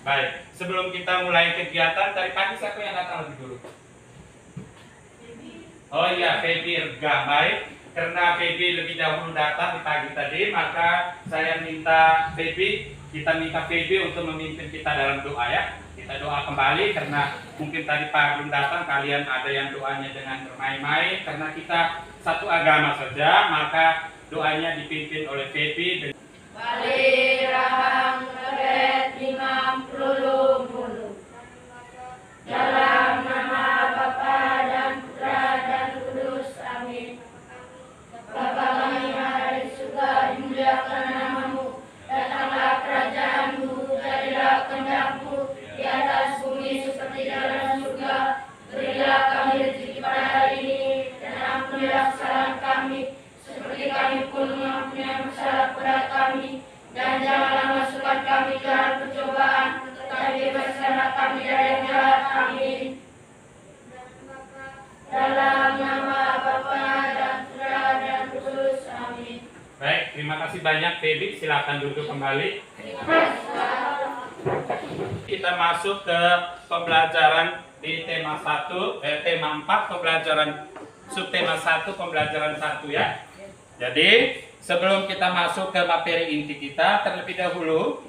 Baik, sebelum kita mulai kegiatan, tadi pagi siapa yang datang lebih dulu? Oh iya, Feby Erga. Baik, karena Feby lebih dahulu datang di pagi tadi, maka saya minta Feby untuk memimpin kita dalam doa ya. Kita doa kembali karena mungkin tadi Pak belum datang, kalian ada yang doanya dengan bermain-main. Karena kita satu agama saja, maka doanya dipimpin oleh Feby. Balirahang keret imam prulung mulu. Dalam nama Bapa dan Putra dan Kudus, amin. Bapa kami yang ada di surga, dimuliakan namamu. Datanglah kerajaanmu, jadilah kehendakmu di atas bumi seperti di dalam surga. Berilah kami rezeki pada hari ini, dan ampunilah kesalahan kami, seperti kami pun mengampuni yang bersalah kepada kami. Dan janganlah masukkan kami ke dalam percobaan, tetapi bebaskanlah kami dari yang jahat. Amin. Dalam nama Bapa dan Putra dan Kudus, amin. Baik, terima kasih banyak Feby. Silakan duduk kembali. Kita masuk ke pembelajaran di tema 4, pembelajaran subtema 1, pembelajaran 1 ya. Jadi sebelum kita masuk ke materi inti kita, terlebih dahulu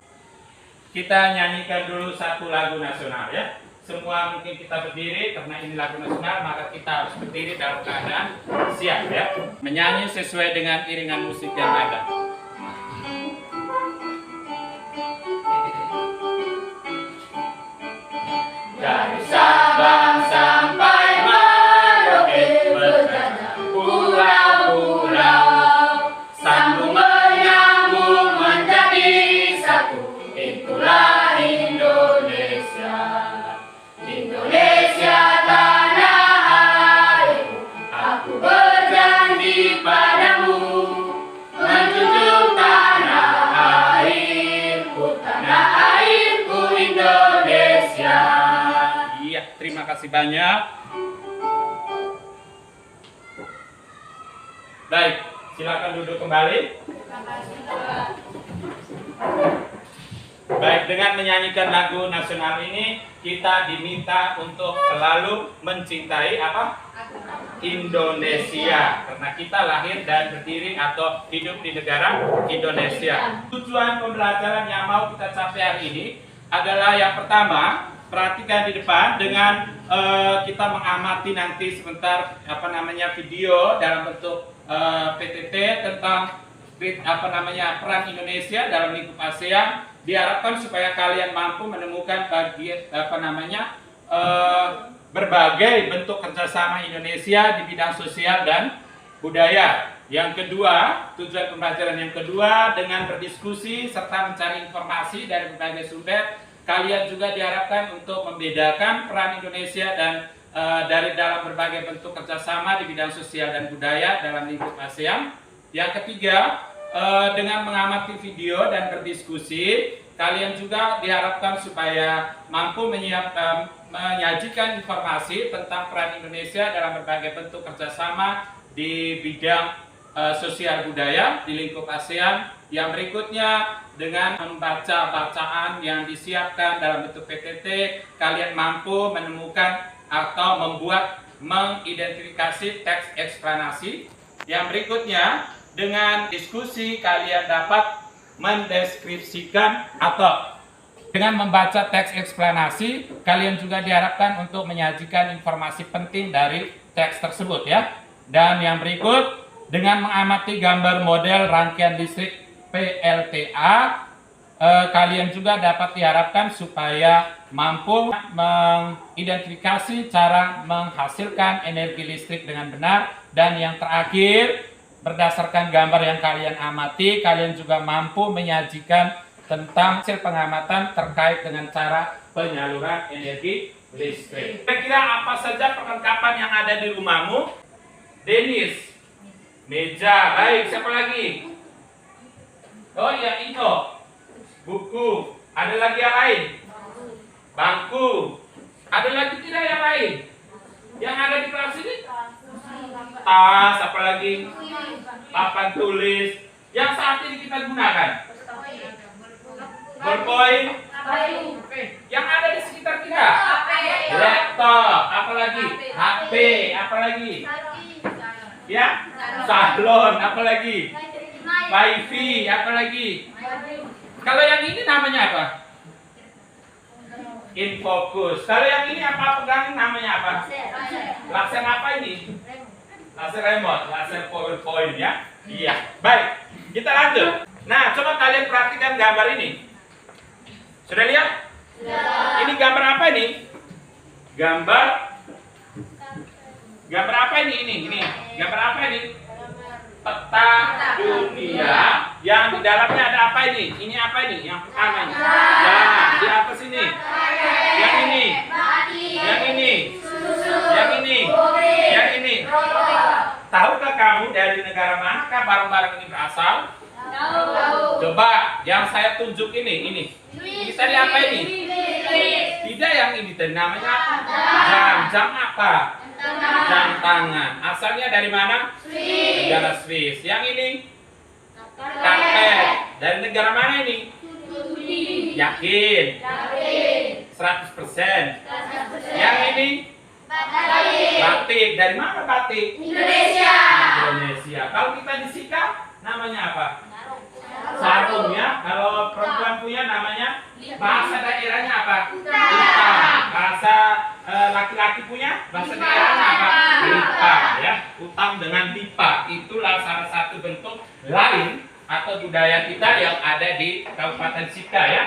kita nyanyikan dulu satu lagu nasional ya. Semua mungkin kita berdiri karena ini lagu nasional, maka kita harus berdiri dalam keadaan siap ya. Menyanyi sesuai dengan iringan musik yang ada. Dari Sabang sampai Merauke berjaya pulau-pulau, sambung menyambung menjadi satu. Itulah Indonesia, Indonesia tanah airku. Aku berjanji padamu, menjunjung tanah airku Indonesia. Iya, terima kasih banyak. Baik, silakan duduk kembali. Baik, dengan menyanyikan lagu nasional ini kita diminta untuk selalu mencintai apa? Indonesia. Karena kita lahir dan berdiri atau hidup di negara Indonesia. Tujuan pembelajaran yang mau kita capai hari ini adalah yang pertama, perhatikan di depan dengan kita mengamati nanti sebentar video dalam bentuk PTT tentang peran Indonesia dalam lingkup ASEAN. Diharapkan supaya kalian mampu menemukan berbagai bentuk kerjasama Indonesia di bidang sosial dan budaya. Yang kedua, tujuan pembelajaran yang kedua dengan berdiskusi serta mencari informasi dari berbagai sumber. Kalian juga diharapkan untuk membedakan peran Indonesia dan dari dalam berbagai bentuk kerjasama di bidang sosial dan budaya dalam lingkup ASEAN. Yang ketiga, dengan mengamati video dan berdiskusi, kalian juga diharapkan supaya mampu menyajikan informasi tentang peran Indonesia dalam berbagai bentuk kerjasama di bidang sosial budaya di lingkup ASEAN. Yang berikutnya, dengan membaca bacaan yang disiapkan dalam bentuk PTT, kalian mampu menemukan atau mengidentifikasi teks eksplanasi. Yang berikutnya, dengan diskusi kalian dapat mendeskripsikan atau dengan membaca teks eksplanasi, kalian juga diharapkan untuk menyajikan informasi penting dari teks tersebut ya. Dan yang berikut, dengan mengamati gambar model rangkaian listrik PLTA, kalian juga dapat diharapkan supaya mampu mengidentifikasi cara menghasilkan energi listrik dengan benar. Dan yang terakhir, berdasarkan gambar yang kalian amati, kalian juga mampu menyajikan tentang hasil pengamatan terkait dengan cara penyaluran energi listrik. Kira-kira apa saja perlengkapan yang ada di rumahmu? Denis, meja, baik, siapa lagi? Oh ya, itu buku, ada lagi yang lain? Bangku, ada lagi tidak yang lain? Yang ada di kelas ini? Tas, apa lagi? Papan tulis yang saat ini kita gunakan. Ballpoint, Balon, apa lagi? Wifi, apa lagi? Kalau yang ini namanya apa? Infocus. Kalau yang ini apa pegangan namanya apa? Laser apa ini? Laser remote, laser PowerPoint ya. Iya. Baik, kita lanjut. Nah, coba kalian perhatikan gambar ini. Sudah lihat? Ini gambar apa ini? Gambar apa ini? Ini. Gambar apa ini? Peta dunia yang di dalamnya ada apa ini? Ini apa ini? Yang pertama ini. Ya, di atas ini. Yang ini. Yang ini. Yang ini. Yang ini. Tahukah kamu dari negara manakah barang-barang ini berasal? Coba yang saya tunjuk ini. Ini tadi apa ini? Tidak, yang ini tadi namanya apa? Jam. Jam apa? Jam tangan. Asalnya dari mana? Negara Swiss. Yang ini? Karpet. Dari negara mana ini? Yakin? 100%. Yang ini? Batik. Dari mana batik? Indonesia. Kalau kita disikat, namanya apa? Sarung ya. Kalau perempuan punya namanya, bahasa daerahnya apa? Utang. Bahasa laki-laki punya bahasa daerahnya apa? Lipa ya. Utang dengan lipa itulah salah satu bentuk lain atau budaya kita yang ada di Kabupaten Sika ya.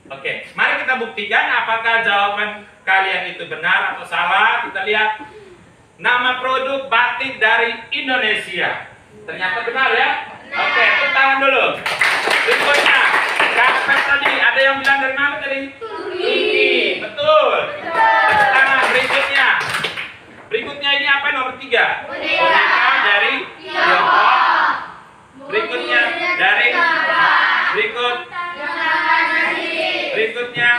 Oke, mari kita buktikan apakah jawaban kalian itu benar atau salah. Kita lihat nama produk batik dari Indonesia. Ternyata benar ya. Oke, tepuk tangan dulu. Berikutnya, karpet tadi ada yang bilang dari mana tadi? Turki. Betul. Tepuk tangan. Berikutnya ini apa nomor 3? Boneka dari Tiongkok. Berikutnya dari berikutnya.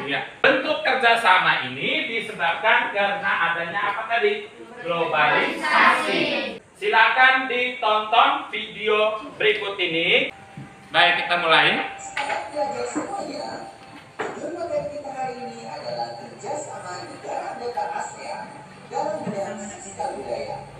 Ya. Bentuk kerjasama ini disebabkan karena adanya apa tadi? Globalisasi. Silakan ditonton video berikut ini. Baik, kita mulai. Tujuan materi kita hari ini adalah kerjasama negara anggota ASEAN dalam bidang sisa budaya.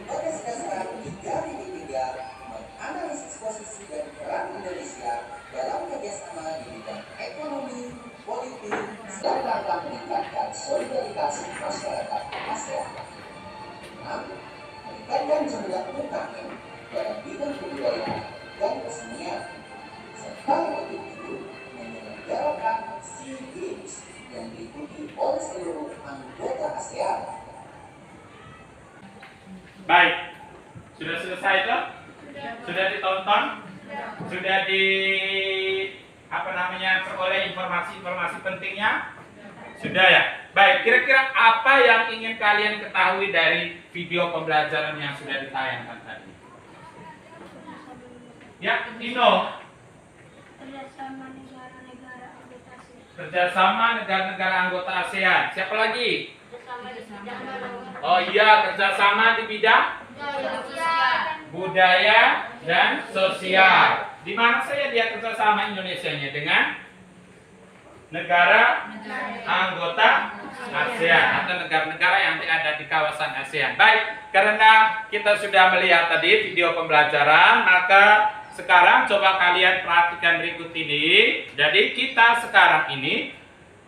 Pada sekarang tiga menganalisis posisi dan peran Indonesia dalam kerjasama di bidang ekonomi, politik, dan rangka meningkatkan solidaritas masyarakat ASEAN. Meningkatkan jumlah UKM dalam bidang kebudayaan dan kesenian, serta untuk itu menyelenggarakan SEA Games yang diikuti oleh seluruh anggota ASEAN. Baik, sudah selesai itu? Sudah ditonton? Sudah peroleh informasi pentingnya? Sudah ya? Baik, kira-kira apa yang ingin kalian ketahui dari video pembelajaran yang sudah ditayangkan tadi? Ya, Dino. Kerjasama negara-negara anggota ASEAN. Siapa lagi? Oh iya, kerjasama di bidang budaya dan sosial. Di mana saja dia kerjasama Indonesianya dengan negara anggota ASEAN atau negara-negara yang ada di kawasan ASEAN. Baik, karena kita sudah melihat tadi video pembelajaran, maka sekarang coba kalian perhatikan berikut ini. Jadi kita sekarang ini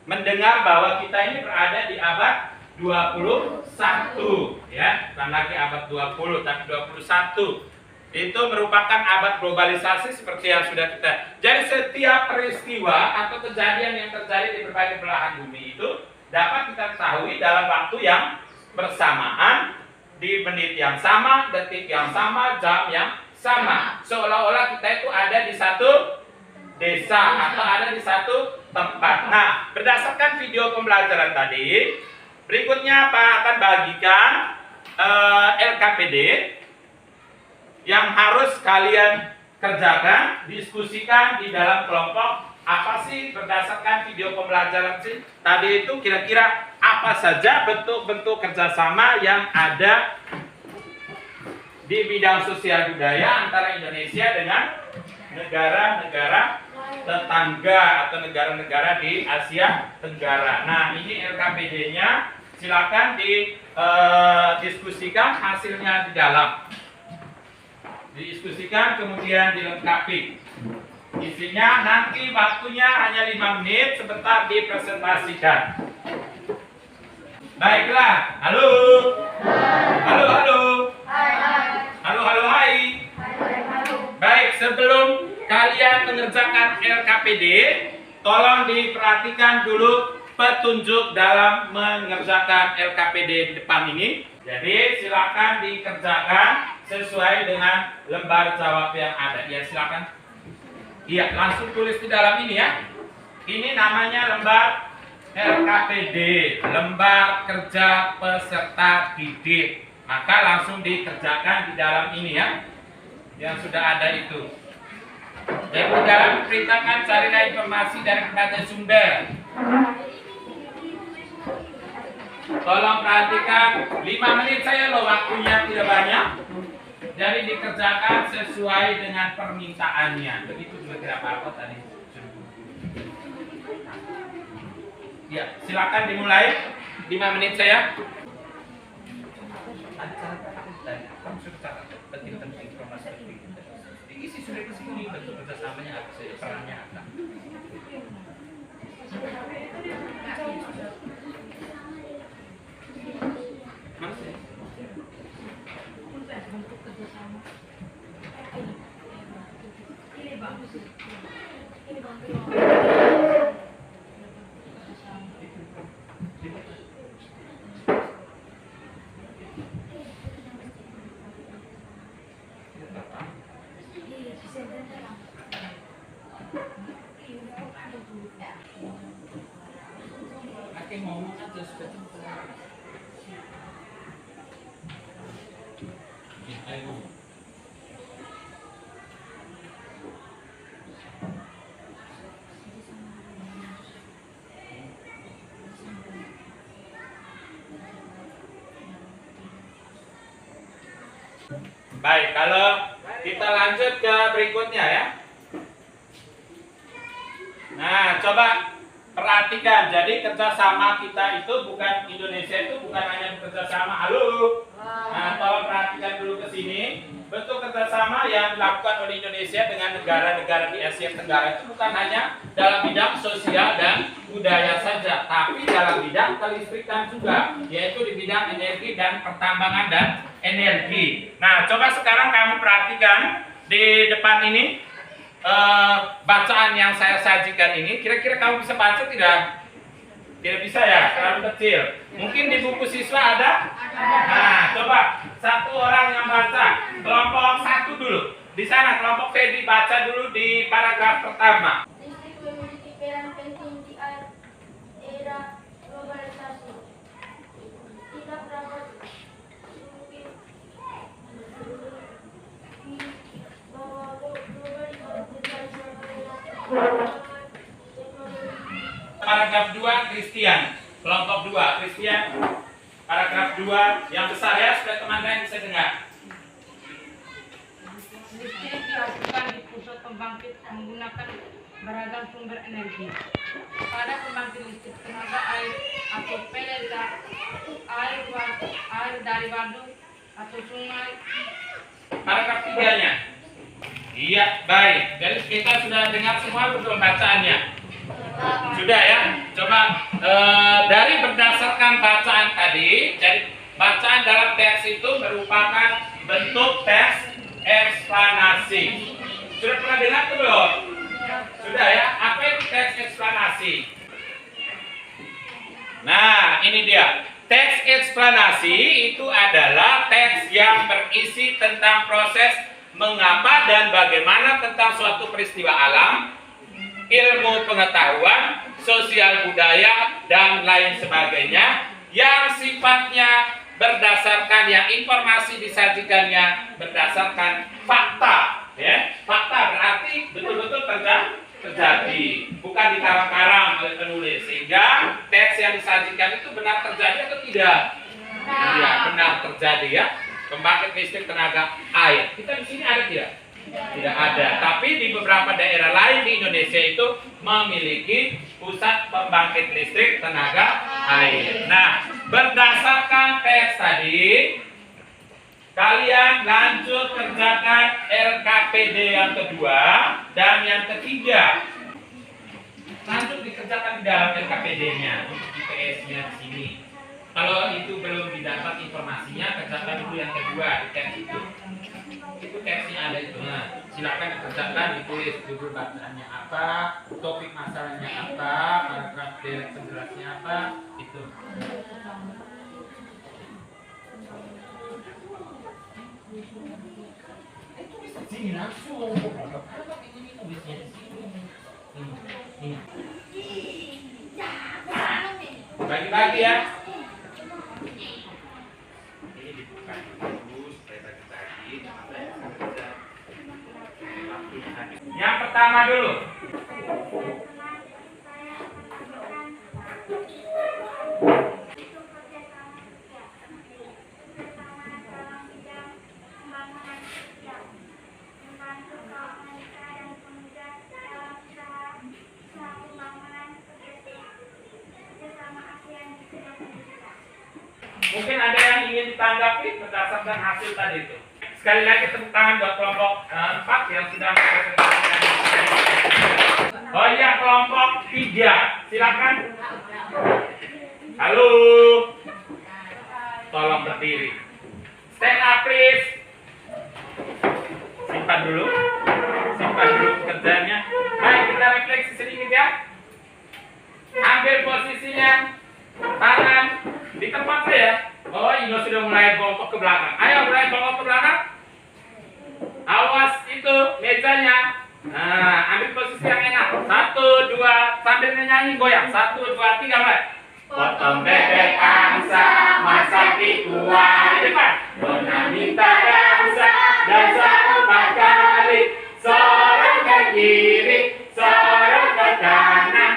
mendengar bahwa kita ini berada di abad 21 ya, bukan lagi abad 20 tapi 21. Itu merupakan abad globalisasi seperti yang sudah kita. Jadi setiap peristiwa atau kejadian yang terjadi di berbagai belahan bumi itu dapat kita ketahui dalam waktu yang bersamaan, di menit yang sama, detik yang sama, jam yang sama. Seolah-olah kita itu ada di satu desa atau ada di satu tempat. Nah, berdasarkan video pembelajaran tadi, berikutnya Pak akan bagikan LKPD yang harus kalian kerjakan, diskusikan di dalam kelompok. Apa sih berdasarkan video pembelajaran sih tadi itu kira-kira apa saja bentuk-bentuk kerjasama yang ada di bidang sosial budaya antara Indonesia dengan negara-negara tetangga atau negara-negara di Asia Tenggara. Nah, ini LKPD-nya. silakan didiskusikan hasilnya di dalam. Didiskusikan kemudian dilengkapi. Isinya nanti waktunya hanya 5 menit, sebentar dipresentasikan. Baiklah, halo. Halo, halo. Halo, halo, hai. Baik, sebelum kalian mengerjakan LKPD, tolong diperhatikan dulu petunjuk dalam mengerjakan LKPD di depan ini. Jadi silakan dikerjakan sesuai dengan lembar jawab yang ada. Ya, silakan. Iya, langsung tulis di dalam ini ya. Ini namanya lembar LKPD, lembar kerja peserta didik. Maka langsung dikerjakan di dalam ini ya, yang sudah ada itu. Jadi dalam diperintahkan carilah informasi dari berbagai sumber. Tolong perhatikan, 5 menit saya loh, waktunya tidak banyak. Jadi dikerjakan sesuai dengan permintaannya. Begitu juga tidak apa-apa tadi. Ya, silakan dimulai. 5 menit saya. Kamu sudah catat penting informasi penting. Diisi sudah ke sini, bentuk kerjasamanya apa saja, perannya apa. Ngomong aja sudah cukup. Ayo. Baik, kalau kita lanjut ke berikutnya ya. Nah, coba perhatikan, jadi kerjasama kita itu bukan Indonesia itu bukan hanya kerjasama. Halo, nah tolong perhatikan dulu ke sini. Bentuk kerjasama yang dilakukan oleh Indonesia dengan negara-negara di Asia Tenggara itu bukan hanya dalam bidang sosial dan budaya saja, tapi dalam bidang kelistrikan juga, yaitu di bidang energi dan pertambangan dan energi. Nah, coba sekarang kamu perhatikan di depan ini. Bacaan yang saya sajikan ini, kira-kira kamu bisa baca tidak? Tidak bisa ya, terlalu kecil. Mungkin di buku siswa ada? Nah, coba satu orang yang baca, kelompok 1 dulu. Di sana kelompok Fedi baca dulu di paragraf pertama. Listrik memiliki peran penting di era globalisasi. Tidak dapat mungkin bahwa Paragraf 2 Christian, kelompok 2 Christian, paragraf 2 yang besar ya, supaya teman-teman bisa dengar. Listrik dihasilkan di pusat pembangkit menggunakan beragam sumber energi. Pada pembangkit listrik tenaga air atau PLK, air dari waduk atau sungai. Paragraf 3-nya. Iya, baik. Jadi kita sudah dengar semua betul bacaannya. Sudah ya. Coba dari berdasarkan bacaan tadi, jadi bacaan dalam teks itu merupakan bentuk teks eksplanasi. Sudah pernah dengar tuh belum? Sudah ya. Apa itu teks eksplanasi? Nah, ini dia. Teks eksplanasi itu adalah teks yang berisi tentang proses mengapa dan bagaimana tentang suatu peristiwa alam, ilmu pengetahuan, sosial budaya, dan lain sebagainya yang sifatnya berdasarkan yang informasi disajikannya berdasarkan fakta. Ya, fakta berarti betul-betul terjadi, bukan dikarang-karang oleh penulis, sehingga teks yang disajikan itu benar terjadi atau tidak? Iya, benar terjadi ya. Pembangkit listrik tenaga air. Kita di sini ada tidak? Tidak ada. Tapi di beberapa daerah lain di Indonesia itu memiliki pusat pembangkit listrik tenaga air. Nah, berdasarkan teks tadi, kalian lanjut kerjakan LKPD yang kedua dan yang ketiga. Lanjut dikerjakan di dalam LKPD-nya, IPS-nya di sini. Kalau itu belum didapat informasinya, kerjakan dulu yang kedua di teks itu. Itu teksnya ada itu. Nah, silakan dikerjakan, ditulis judul bacaannya apa, topik masalahnya apa, paragraf direct penjelasnya apa, itu. Tulis di sini langsung. Tulisnya di sini. Bagi-bagi ya. Ini dibuka dulu supaya bagi-bagi. Yang pertama dulu. Mungkin ada yang ingin ditanggapi berdasarkan hasil tadi itu. Sekali lagi tepuk tangan buat kelompok 4 yang sudah mempresentasikan. Oh iya, kelompok 3, silakan. Halo. Tolong berdiri. Stand up please. Simpan dulu kerjanya. Baik, kita refleksi sedikit ya. Ambil posisinya, tangan di tempat saya. Oh, Ino sudah mulai bongkok ke belakang. Ayo mulai bongkok ke belakang. Awas itu mejanya. Nah, ambil posisi yang enak. 1, 2, sambil nyanyi goyang. 1, 2, 3 mulai. Potong bebek angsa, masak di kuah. Di depan. Nona minta dansa 4 kali. Sorong ke kiri, sorong ke kanan.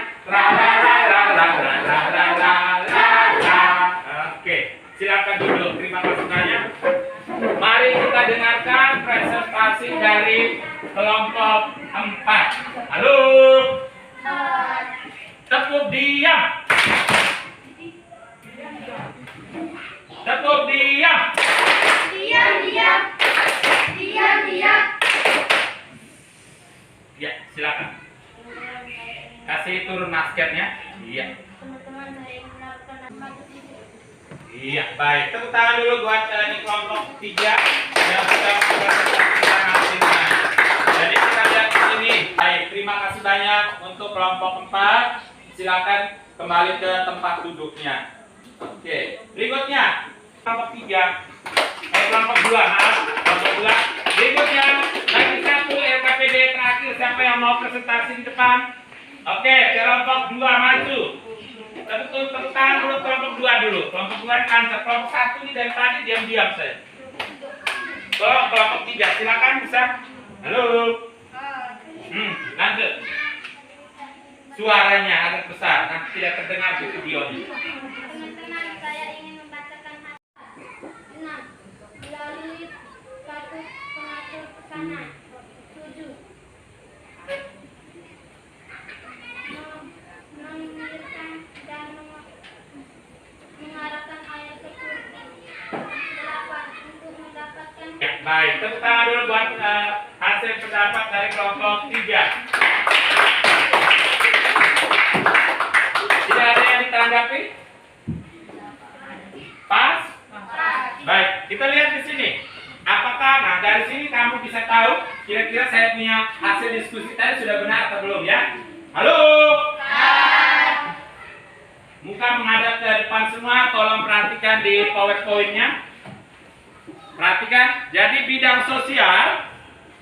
Oke, silakan duduk. Terima kasih banyak. Mari kita dengarkan presentasi dari kelompok 4. Halo. Tepuk diam. Tepuk diam. Diam. Ya, silakan. Kasih turun maskernya. Iya. Teman-teman, saya ingin melakukan Iya, baik. Tepuk tangan dulu buat ini kelompok 3 yang sudah mempresentasikan hasilnya. Jadi kita lihat di sini. Baik, terima kasih banyak untuk kelompok 4. Silakan kembali ke tempat duduknya. Oke, berikutnya kelompok 3. Kelompok 2, maaf. Kelompok 2. Berikutnya lagi satu LKPD terakhir. Siapa yang mau presentasi di depan? Oke, kelompok 2 maju. Tepuk tangan dulu kelompok 2 dulu. Kelompok 2 answer. Kelompok 1 ini dari tadi diam-diam saya. Tolong kelompok 3 silakan bisa. Halo. Lanjut. Suaranya agak besar, nanti tidak terdengar di videonya. Teman-teman, saya ingin membacakan hasil 6. Melalui status pengatur tekanan 7. Mengalirkan dan mengarahkan air ke kursi 8. Untuk mendapatkan Ya, baik, tepuk tangan dulu buat hasil pendapat dari kelompok 3. Tidak ada yang ditanggapi? Pas? Baik, kita lihat di sini. Apakah, nah dari sini kamu bisa tahu kira-kira saya punya hasil diskusi tadi sudah benar atau belum ya? Halo? Muka menghadap ke depan semua, tolong perhatikan di PowerPoint-nya. Perhatikan, jadi bidang sosial,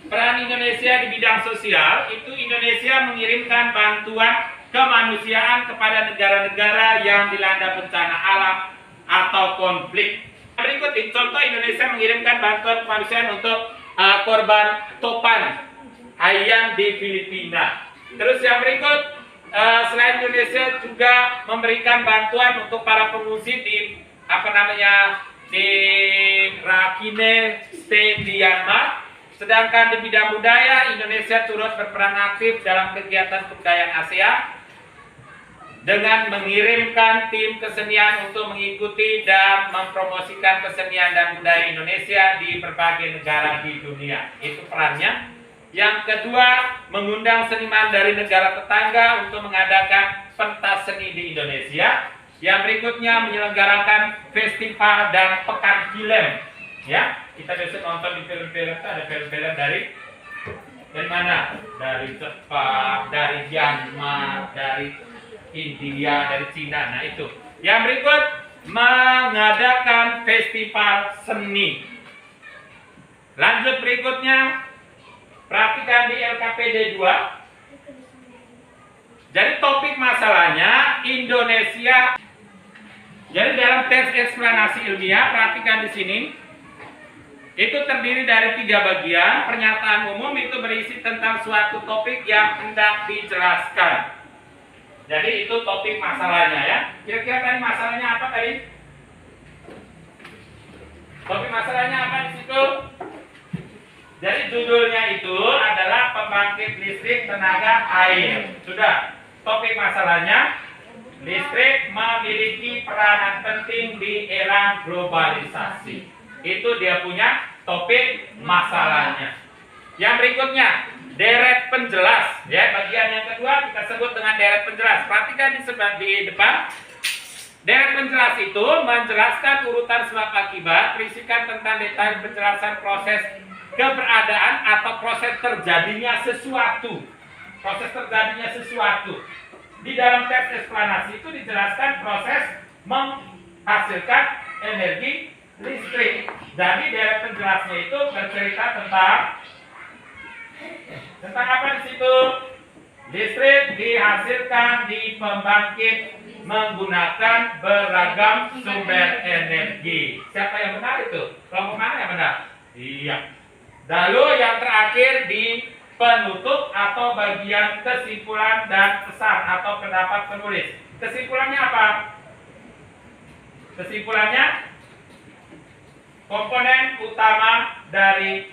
peran Indonesia di bidang sosial, itu Indonesia mengirimkan bantuan kemanusiaan kepada negara-negara yang dilanda bencana alam atau konflik. Berikut ini contoh Indonesia mengirimkan bantuan kemanusiaan untuk korban topan Haiyan di Filipina. Terus yang berikut, selain Indonesia juga memberikan bantuan untuk para pengungsi di di Rakhine State Myanmar Sedangkan di bidang budaya, Indonesia turut berperan aktif dalam kegiatan kebudayaan ASEAN dengan mengirimkan tim kesenian untuk mengikuti dan mempromosikan kesenian dan budaya Indonesia di berbagai negara di dunia. Itu perannya. Yang kedua, mengundang seniman dari negara tetangga untuk mengadakan pentas seni di Indonesia. Yang berikutnya, menyelenggarakan festival dan pekan film. Ya, kita biasa nonton di film-film, ada film-film dari mana? Dari Jepang, dari Myanmar, dari India, dari Cina. Nah itu. Yang berikut, mengadakan festival seni. Lanjut berikutnya, perhatikan di LKPD 2. Jadi topik masalahnya Indonesia. Jadi dalam teks eksplanasi ilmiah, perhatikan di sini. Itu terdiri dari 3 bagian. Pernyataan umum itu berisi tentang suatu topik yang hendak dijelaskan. Jadi itu topik masalahnya ya. Kira-kira tadi masalahnya apa tadi? Topik masalahnya apa di situ? Jadi judulnya itu adalah pembangkit listrik tenaga air. Sudah. Topik masalahnya, listrik memiliki peranan penting di era globalisasi. Itu dia punya topik masalahnya. Yang berikutnya, deret penjelas. Ya, bagian yang kedua kita sebut dengan deret penjelas. Perhatikan di depan. Deret penjelas itu menjelaskan urutan sebab akibat, berisikan tentang detail penjelasan proses keberadaan atau proses terjadinya sesuatu. Proses terjadinya sesuatu. Di dalam teks eksplanasi itu dijelaskan proses menghasilkan energi listrik. Jadi deret penjelasnya itu bercerita tentang apa di situ? Listrik dihasilkan di pembangkit menggunakan beragam sumber energi. Siapa yang benar itu? Kelompok mana yang benar? Iya. Lalu yang terakhir di penutup atau bagian kesimpulan dan pesan atau pendapat penulis. Kesimpulannya apa? Kesimpulannya komponen utama dari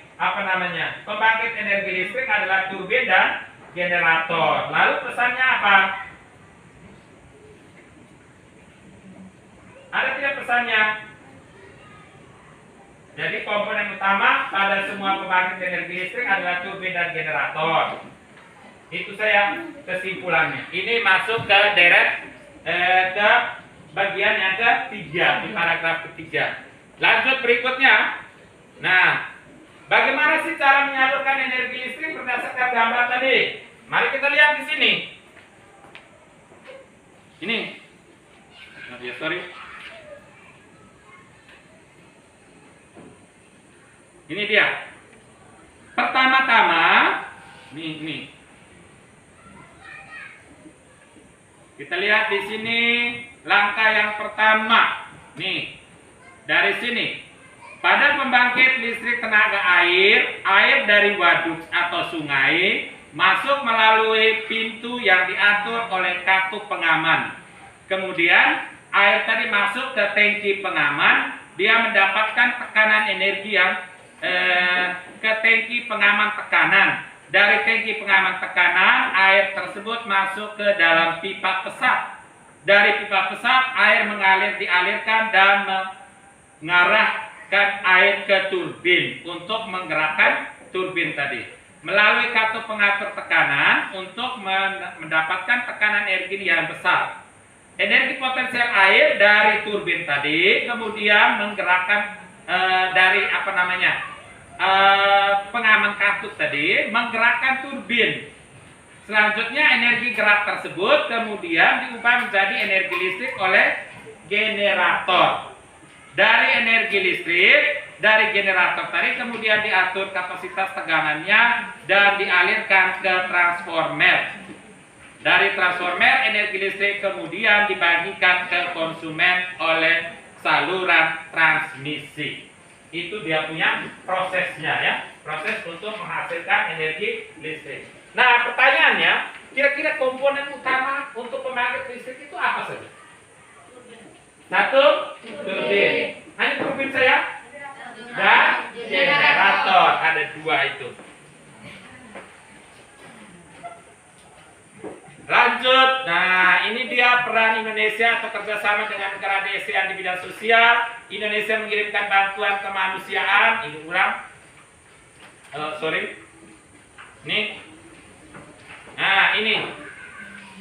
pembangkit energi listrik adalah turbin dan generator. Lalu pesannya apa? Ada tidak pesannya? Jadi komponen utama pada semua pembangkit energi listrik adalah turbin dan generator. Itu saya kesimpulannya. Ini masuk ke deret ke bagian yang ketiga, di paragraf ketiga. Lanjut berikutnya. Nah, bagaimana sih cara menyalurkan energi listrik berdasarkan gambar tadi? Mari kita lihat di sini. Ini. Sorry. Ini dia. Pertama-tama, nih. Kita lihat di sini langkah yang pertama. Nih. Dari sini. Pada pembangkit listrik tenaga air, air dari waduk atau sungai masuk melalui pintu yang diatur oleh katup pengaman. Kemudian air tadi masuk ke tangki pengaman, dia mendapatkan tekanan energi yang ke tangki pengaman tekanan. Dari tangki pengaman tekanan, air tersebut masuk ke dalam pipa pesat. Dari pipa pesat, air dialirkan dan mengarahkan air ke turbin untuk menggerakkan turbin tadi. Melalui katup pengatur tekanan untuk mendapatkan tekanan energi yang besar. Energi potensial air dari turbin tadi kemudian menggerakkan pengaman katup tadi menggerakkan turbin. Selanjutnya energi gerak tersebut kemudian diubah menjadi energi listrik oleh generator. Dari energi listrik dari generator tadi kemudian diatur kapasitas tegangannya dan dialirkan ke transformer. Dari transformer energi listrik kemudian dibagikan ke konsumen oleh saluran transmisi. Itu dia punya prosesnya ya, proses untuk menghasilkan energi listrik. Nah, pertanyaannya, kira-kira komponen utama untuk pembangkit listrik itu apa saja? Satu, turbin. Hanya turbin saya? dan generator. Ada dua itu. Lanjut, nah ini dia peran Indonesia atau kerjasama dengan negara ASEAN di bidang sosial. Indonesia mengirimkan bantuan kemanusiaan. Ini ulang. Nih. Nah ini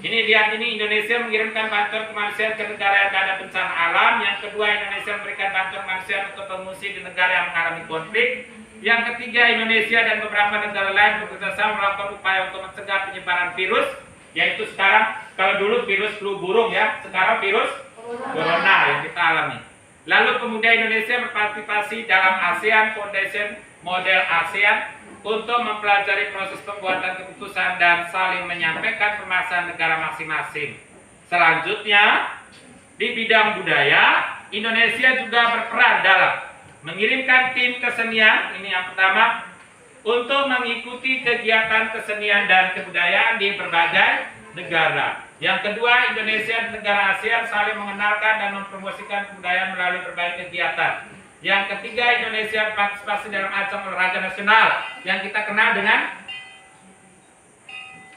lihat ini Indonesia mengirimkan bantuan kemanusiaan ke negara yang ada bencana alam. Yang kedua, Indonesia memberikan bantuan kemanusiaan untuk pengungsi di negara yang mengalami konflik. Yang ketiga, Indonesia dan beberapa negara lain bekerjasama melakukan upaya untuk mencegah penyebaran virus. Yaitu sekarang, kalau dulu virus flu burung ya, sekarang virus corona yang kita alami. Lalu kemudian Indonesia berpartisipasi dalam ASEAN Foundation Model ASEAN untuk mempelajari proses pembuatan keputusan dan saling menyampaikan permasalahan negara masing-masing. Selanjutnya, di bidang budaya, Indonesia juga berperan dalam mengirimkan tim kesenian, ini yang pertama, untuk mengikuti kegiatan kesenian dan kebudayaan di berbagai negara. Yang kedua, Indonesia dan negara ASEAN saling mengenalkan dan mempromosikan kebudayaan melalui berbagai kegiatan. Yang ketiga, Indonesia berpartisipasi dalam ajang olahraga nasional yang kita kenal dengan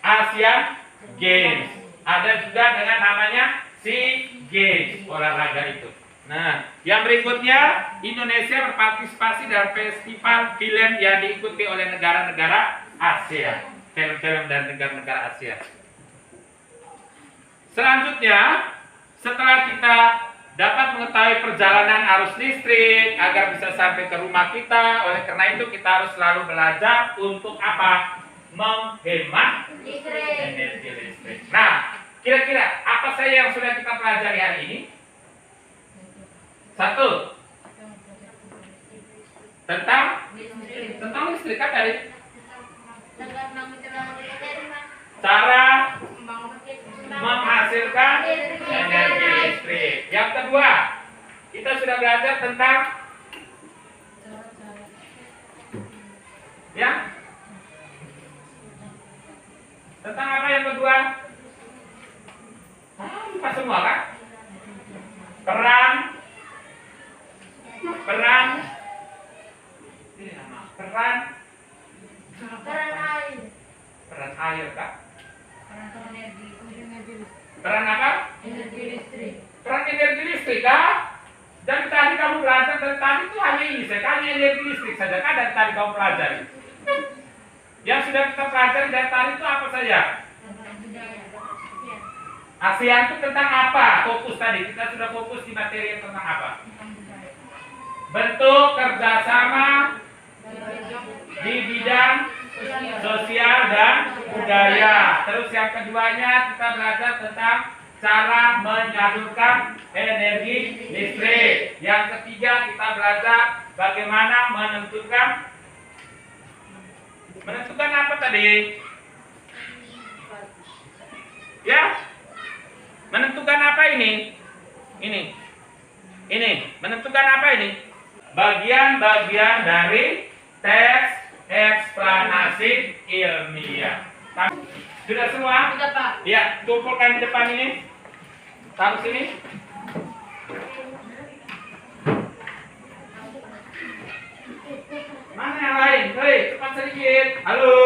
Asian Games. Ada juga dengan namanya SEA Games, olahraga itu. Nah, yang berikutnya, Indonesia berpartisipasi dalam festival film yang diikuti oleh negara-negara ASEAN. Film-film dan negara-negara ASEAN. Selanjutnya, setelah kita dapat mengetahui perjalanan arus listrik agar bisa sampai ke rumah kita, oleh karena itu kita harus selalu belajar untuk apa? Menghemat energi listrik. Nah, kira-kira apa saja yang sudah kita pelajari hari ini? Satu, tentang listrik kan tadi? Cara menghasilkan energi listrik. Yang kedua, kita sudah belajar tentang tentang apa yang kedua? Lupa semua kan? Peran air Kak. Peran apa? Energi listrik. Peran energi listrik Kak. Dan tadi kamu belajar dari tadi itu hanya ini saja, hanya energi listrik saja kan dari tadi kamu pelajari. Yang sudah kita pelajari dari tadi itu apa saja? ASEAN itu tentang apa? Fokus tadi, kita sudah fokus di materi yang tentang apa? Bentuk kerjasama di bidang sosial dan budaya. Terus yang keduanya kita belajar tentang cara menyalurkan energi listrik. Yang ketiga kita belajar bagaimana menentukan apa tadi? Ya, menentukan apa ini? Ini menentukan apa ini? Bagian-bagian dari teks eksplanasi ilmiah. Sudah semua? Sudah, Pak. Ya, kumpulkan di depan ini. Taruh sini. Mana yang lain? Hei, cepat sedikit. Halo.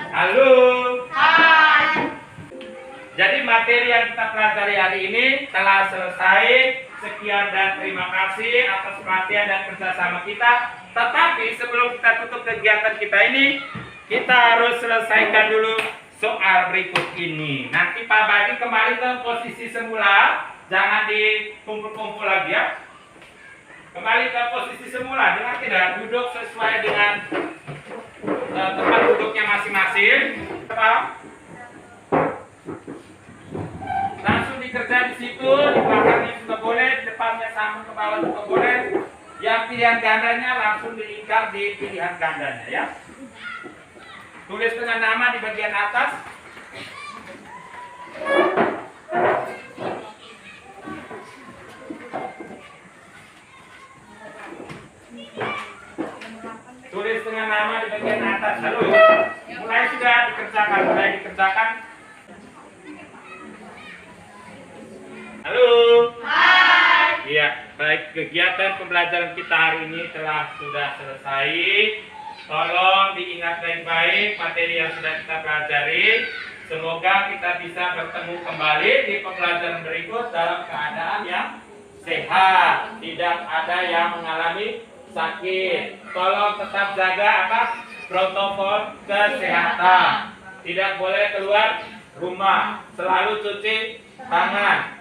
Halo. Hai. Jadi materi yang kita pelajari hari ini telah selesai. Sekian dan terima kasih atas perhatian dan kerjasama kita. Tetapi sebelum kita tutup kegiatan kita ini, kita harus selesaikan dulu soal berikut ini. Nanti Pak Badi kembali ke posisi semula, jangan dikumpul-kumpul lagi ya. Kembali ke posisi semula, dengan tidak duduk sesuai dengan tempat duduknya masing-masing. Langsung dikerja di situ, di belakangnya juga boleh, di depannya sama ke bawah juga boleh. Yang pilihan gandanya langsung diingkar di pilihan gandanya ya. Tulis dengan nama di bagian atas. Tulis dengan nama di bagian atas. Halo. Mulai sudah dikerjakan. Halo. Hai. Iya. Baik, kegiatan pembelajaran kita hari ini sudah selesai. Tolong diingat baik-baik materi yang sudah kita pelajari. Semoga kita bisa bertemu kembali di pembelajaran berikut dalam keadaan yang sehat, tidak ada yang mengalami sakit. Tolong tetap jaga protokol kesehatan. Tidak boleh keluar rumah, selalu cuci tangan.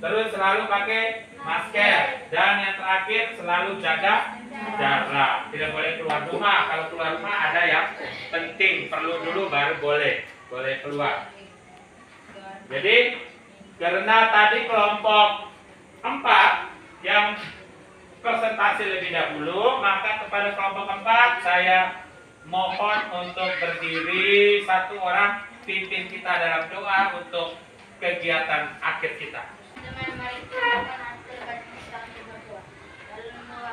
Terus selalu pakai masker, dan yang terakhir selalu jaga jarak. Tidak boleh keluar rumah. Kalau keluar rumah ada yang penting, perlu dulu baru boleh keluar. Jadi karena tadi kelompok 4 yang presentasi lebih dahulu, maka kepada kelompok 4 saya mohon untuk berdiri, satu orang pimpin kita dalam doa untuk kegiatan akhir kita. Dengan mari kita akan hasilkan kita berdoa. Dalam doa